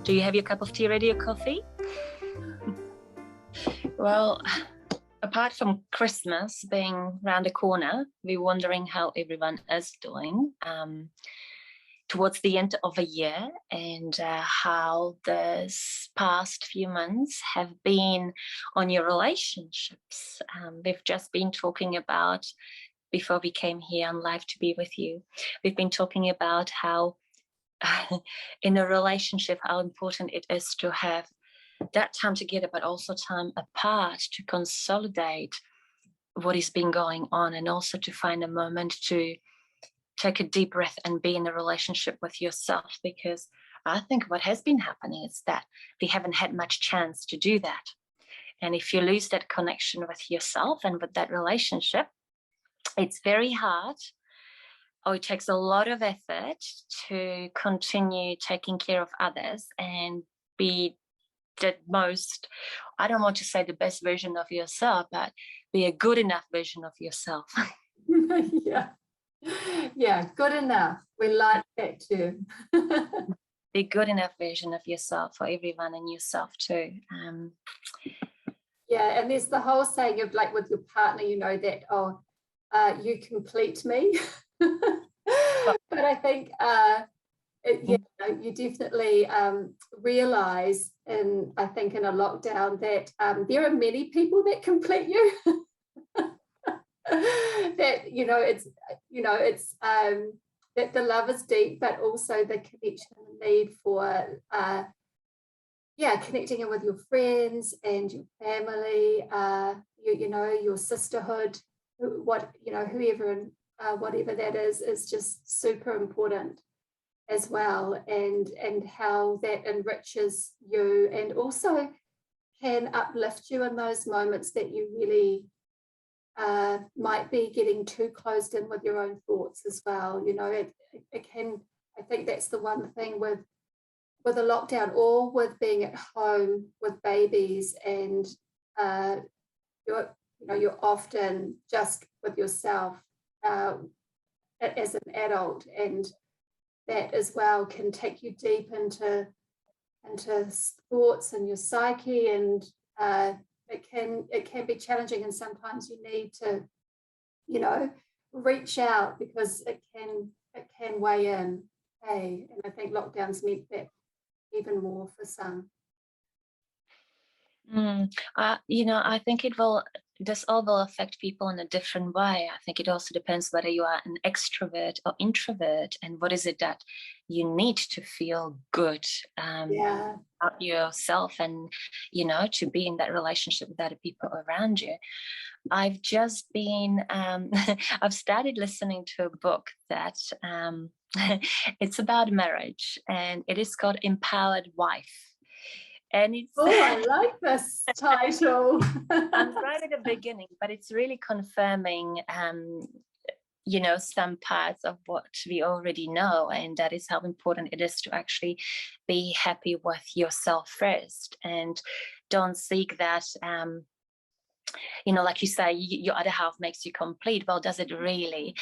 Do you have your cup of tea ready or coffee? Well, apart from Christmas being around the corner, we're wondering how everyone is doing towards the end of a year, and how this past few months have been on your relationships. We've just been talking about, before we came here on live to be with you, we've been talking about how in a relationship, how important it is to have that time together, but also time apart to consolidate what has been going on, and also to find a moment to take a deep breath and be in a relationship with yourself. Because I think what has been happening is that we haven't had much chance to do that. And if you lose that connection with yourself and with that relationship, it's very hard, or it takes a lot of effort to continue taking care of others and be the most, I don't want to say the best version of yourself, but be a good enough version of yourself. Yeah, good enough. We like that too. Be good enough version of yourself for everyone, and yourself too. Yeah, and there's the whole saying of, like, with your partner, you know, that, oh, you complete me. But I think you definitely realize, I think in a lockdown, that there are many people that complete you. That it's that the love is deep, but also the connection and need for connecting in with your friends and your family, your sisterhood, whoever and whatever that is just super important as well, and how that enriches you, and also can uplift you in those moments that you really might be getting too closed in with your own thoughts as well. It can, I think that's the one thing with a lockdown, or with being at home with babies, and you're often just with yourself as an adult, and that as well can take you deep into thoughts and your psyche, and it can be challenging, and sometimes you need to reach out, because it can weigh in. And I think lockdowns meant that even more for some. I think this all will affect people in a different way. I think it also depends whether you are an extrovert or introvert, and what is it that you need to feel good about yourself, and to be in that relationship with other people around you. I've just been I've started listening to a book that it's about marriage, and it is called Empowered Wife. And it's I like this title. I'm right at the beginning, but it's really confirming some parts of what we already know, and that is how important it is to actually be happy with yourself first, and don't seek that like you say, your other half makes you complete. Well, does it really?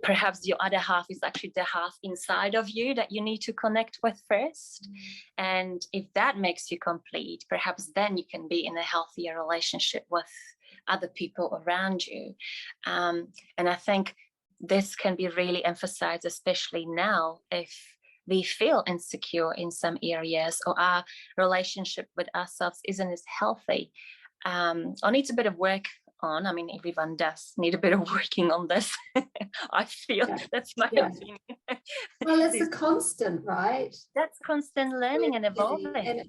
Perhaps your other half is actually the half inside of you that you need to connect with first. And if that makes you complete, perhaps then you can be in a healthier relationship with other people around you. And I think this can be really emphasized, especially now, if we feel insecure in some areas, or our relationship with ourselves isn't as healthy. Or needs a bit of work on. I mean, everyone does need a bit of working on this. I feel that's my opinion. Well, it's a constant, right? That's constant learning and evolving.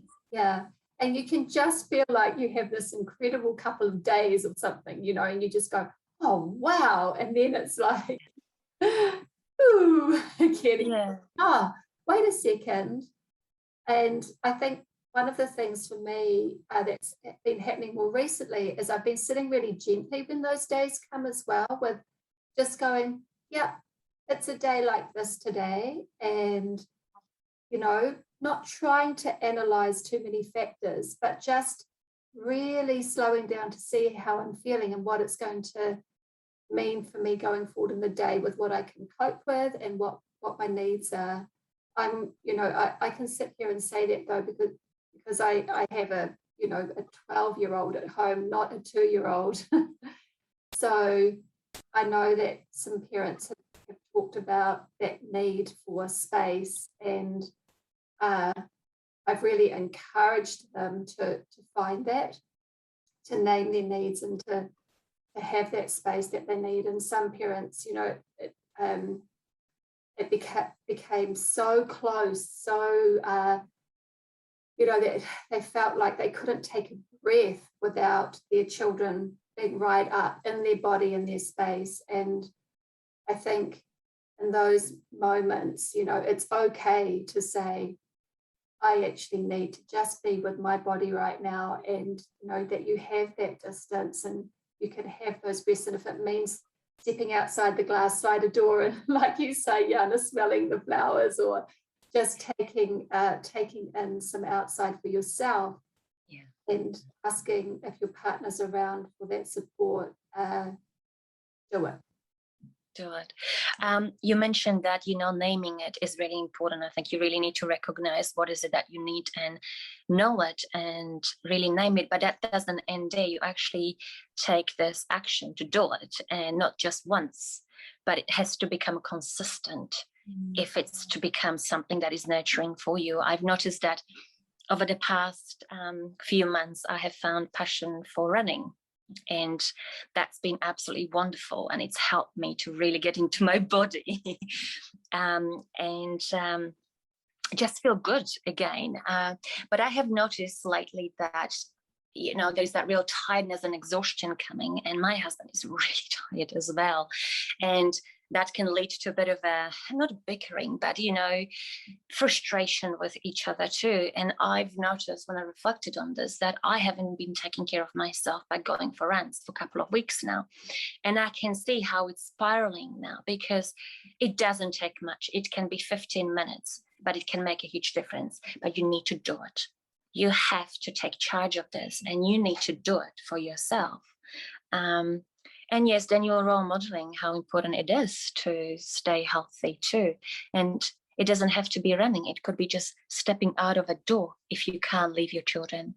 And you can just feel like you have this incredible couple of days or something, and you just go, oh wow, and then it's like, ooh, wait a second. And I think one of the things for me that's been happening more recently is I've been sitting really gently when those days come as well, with just going, it's a day like this today, and not trying to analyze too many factors, but just really slowing down to see how I'm feeling and what it's going to mean for me going forward in the day, with what I can cope with and what my needs are. I'm, you know, I can sit here and say that though, because I have a, you know, a 12-year-old at home, not a 2-year-old. So I know that some parents have talked about that need for space, and I've really encouraged them to find that, to name their needs, and to have that space that they need. And some parents, you know, it became so close, so you know, that they felt like they couldn't take a breath without their children being right up in their body, in their space. And I think in those moments, you know, it's okay to say, I actually need to just be with my body right now, and you know that you have that distance and you can have those breaths. And if it means stepping outside the glass sliding door and, like you say, Jana, smelling the flowers, or just taking in some outside for yourself, Yeah. and asking if your partner's around for that support, do it. Do it. You mentioned that, you know, naming it is really important. I think you really need to recognize what is it that you need and know it and really name it. But that doesn't end there. You actually take this action to do it, and not just once, but it has to become consistent if it's to become something that is nurturing for you. I've noticed that over the past few months, I have found passion for running. And that's been absolutely wonderful, and it's helped me to really get into my body and just feel good again. But I have noticed lately that, you know, there's that real tiredness and exhaustion coming, and my husband is really tired as well, and that can lead to a bit of a, not bickering, but, you know, frustration with each other too. And I've noticed, when I reflected on this, that I haven't been taking care of myself by going for runs for a couple of weeks now. And I can see how it's spiraling now, because it doesn't take much. It can be 15 minutes, but it can make a huge difference. But you need to do it. You have to take charge of this, and you need to do it for yourself. And yes, then you're role modeling how important it is to stay healthy too. And it doesn't have to be running. It could be just stepping out of a door if you can't leave your children.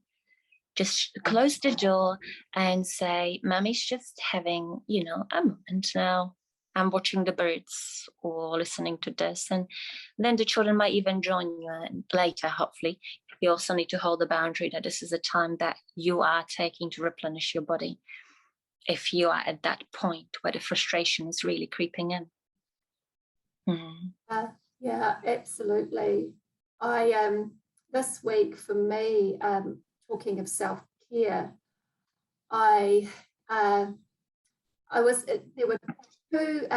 Just close the door and say, Mummy's just having, you know, a moment now. I'm watching the birds or listening to this. And then the children might even join you later, hopefully. You also need to hold the boundary that this is a time that you are taking to replenish your body, if you are at that point where the frustration is really creeping in. Yeah, absolutely. I this week for me, talking of self-care, I was, there were two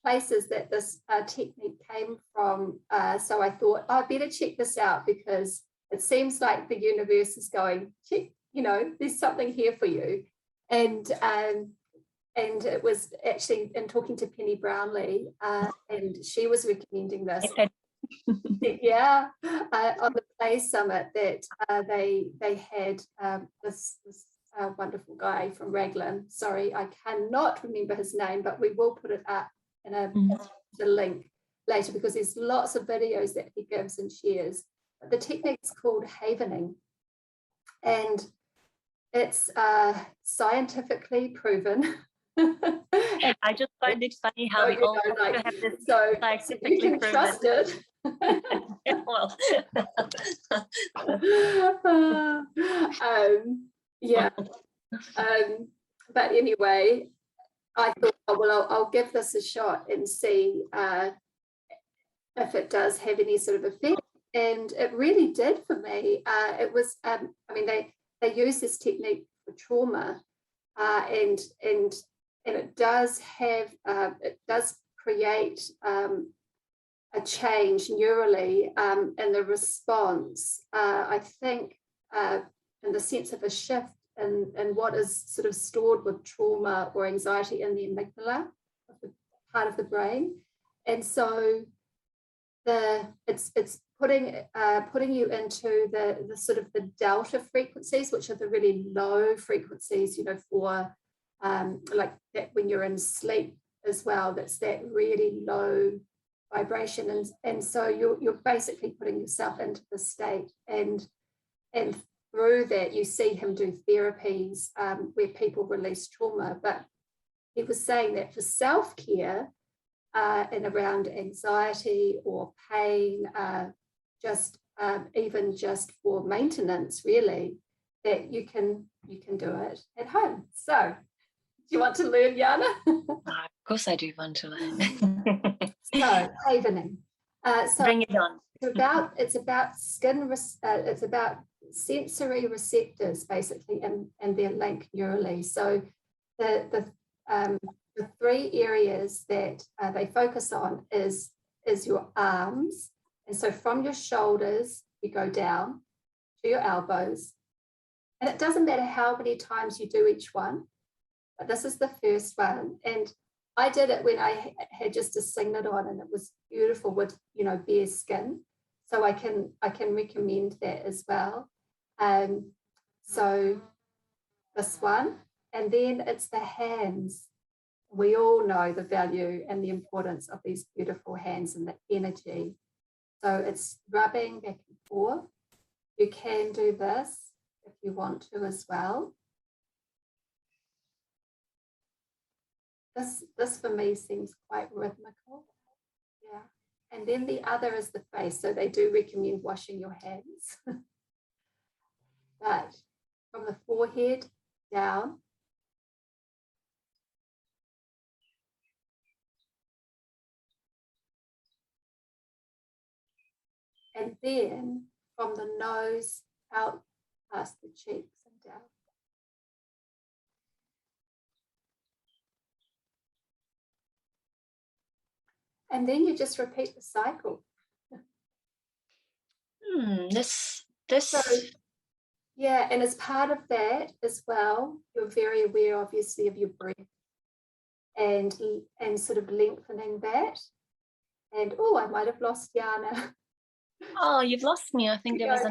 places that this technique came from. So I thought, I better check this out, because it seems like the universe is going, check, you know, there's something here for you. And it was actually in talking to Penny Brownlee, and she was recommending this. Yeah, on the Play Summit that they had this wonderful guy from Raglan. Sorry, I cannot remember his name, but we will put it up in a link later, because there's lots of videos that he gives and shares. But the technique's called havening, and it's scientifically proven. I just find it funny how we all have this so scientifically you can proven. trust it. Well, yeah. But anyway, I thought, oh, well, I'll give this a shot and see if it does have any sort of effect. And it really did for me. It was, I mean, they use this technique for trauma, and it does have, it does create a change neurally in the response. I think in the sense of a shift in what is sort of stored with trauma or anxiety in the amygdala, the part of the brain, and so it's putting you into the sort of the delta frequencies, which are the really low frequencies, you know, for like that when you're in sleep as well. That's that really low vibration, and so you're basically putting yourself into the state, and through that you see him do therapies where people release trauma. But he was saying that for self-care and around anxiety or pain, even just for maintenance, really, that you can do it at home. So do you want to learn, Jana? Of course I do want to learn. So havening. Bring it on. It's about skin. It's about sensory receptors, basically, and their link neurally. So the three areas that they focus on is your arms, and so from your shoulders you go down to your elbows, and it doesn't matter how many times you do each one, but this is the first one. And I did it when I had just a singlet on, and it was beautiful with bare skin. So I can recommend that as well. So this one, and then it's the hands. We all know the value and the importance of these beautiful hands and the energy. So it's rubbing back and forth. You can do this if you want to as well. This for me seems quite rhythmical. Yeah. And then the other is the face. So they do recommend washing your hands. But from the forehead down. And then from the nose out past the cheeks and down. And then you just repeat the cycle. So, yeah, and as part of that as well, you're very aware, obviously, of your breath and sort of lengthening that. And I might have lost Jana. Oh, you've lost me. I think there was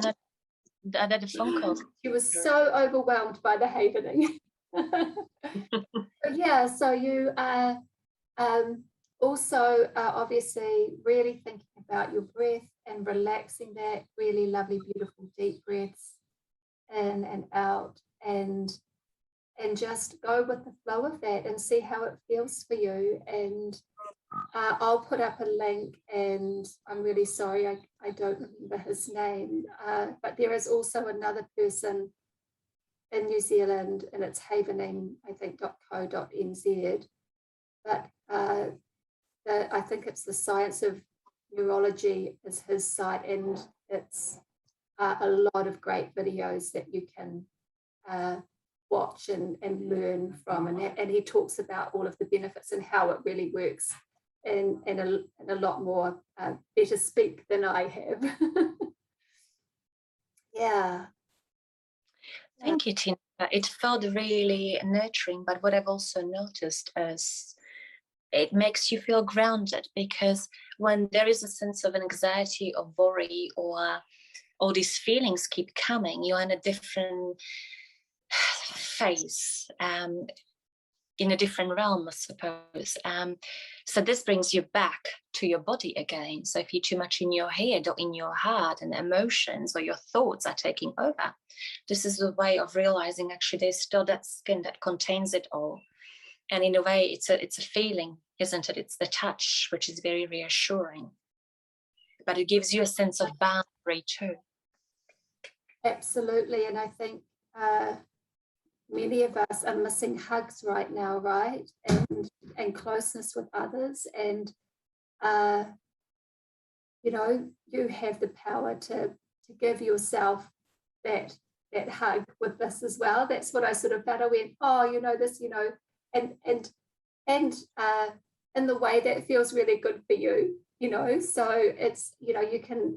another phone call. She was so overwhelmed by the havening. Yeah, so you are also obviously really thinking about your breath and relaxing that, really lovely, beautiful, deep breaths in and out, and just go with the flow of that and see how it feels for you. And I'll put up a link, and I'm really sorry I don't remember his name, but there is also another person in New Zealand, and it's havening, I think, .co.nz, but I think it's the Science of Neurology is his site, and it's a lot of great videos that you can watch and learn from, and he talks about all of the benefits and how it really works in a lot more better speak than I have. Yeah. Thank you, Tina. It felt really nurturing, but what I've also noticed is it makes you feel grounded, because when there is a sense of anxiety or worry, or all these feelings keep coming, you're in a different phase, in a different realm, I suppose. So this brings you back to your body again. So if you're too much in your head or in your heart, and emotions or your thoughts are taking over, this is a way of realizing actually there's still that skin that contains it all. And in a way, it's a feeling, isn't it? It's the touch, which is very reassuring. But it gives you a sense of boundary too. Absolutely. And I think many of us are missing hugs right now, right? And closeness with others. And, you have the power to give yourself that hug with this as well. That's what I sort of felt. I went, this, and in the way that feels really good for you, so it's, you can,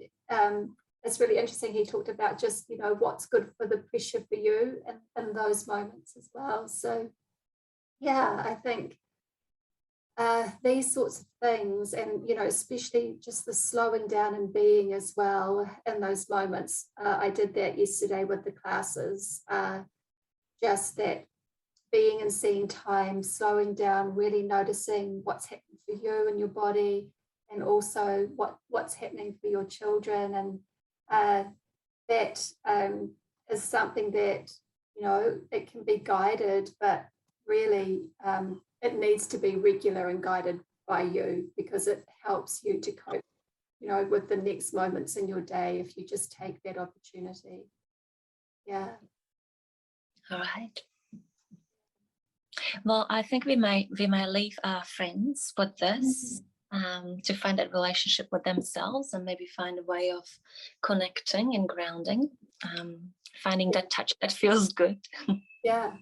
it's really interesting. He talked about just, what's good for the pressure for you in those moments as well. So, yeah, I think these sorts of things, and, especially just the slowing down and being as well in those moments. I did that yesterday with the classes, just that being and seeing time, slowing down, really noticing what's happening for you and your body, and also what's happening for your children. And that is something that, you know, it can be guided, but really it needs to be regular and guided by you, because it helps you to cope, you know, with the next moments in your day if you just take that opportunity. Yeah. All right. Well, I think we may leave our friends with this, to find that relationship with themselves and maybe find a way of connecting and grounding, finding that touch that feels good. Yeah.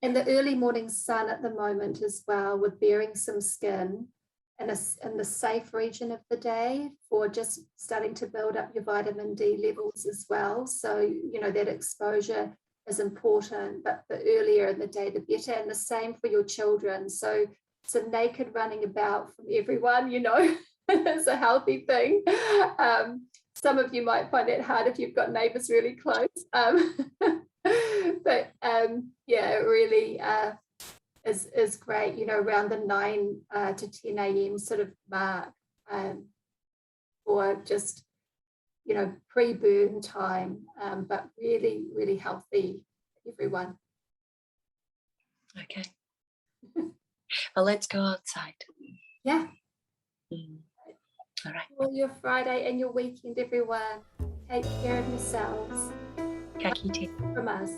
And the early morning sun at the moment as well, with bearing some skin in the safe region of the day for just starting to build up your vitamin D levels as well. So, you know, that exposure is important, but the earlier in the day, the better. And the same for your children. So naked running about from everyone, you know, is a healthy thing. Some of you might find it hard if you've got neighbors really close. But yeah, it really is great, you know, around the 9 to 10 a.m. sort of mark, or just, you know, pre-burn time, but really, really healthy, everyone. Okay. Well, let's go outside. Yeah. All right. Well, your Friday and your weekend, everyone. Take care of yourselves. Ka kite. From us.